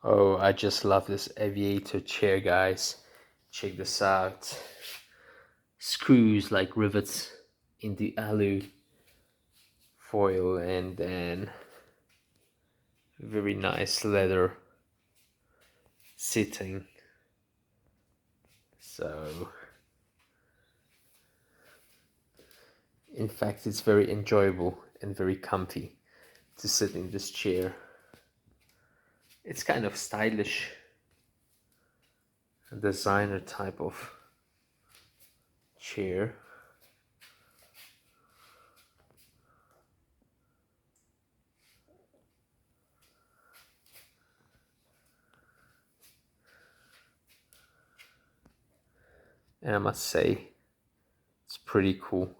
Oh, I just love this aviator chair, guys. Check this out. Screws like rivets in the alu foil, and then very nice leather sitting. So, in fact, it's very enjoyable and very comfy to sit in this chair. It's kind of stylish, a designer type of chair. And I must say, it's pretty cool.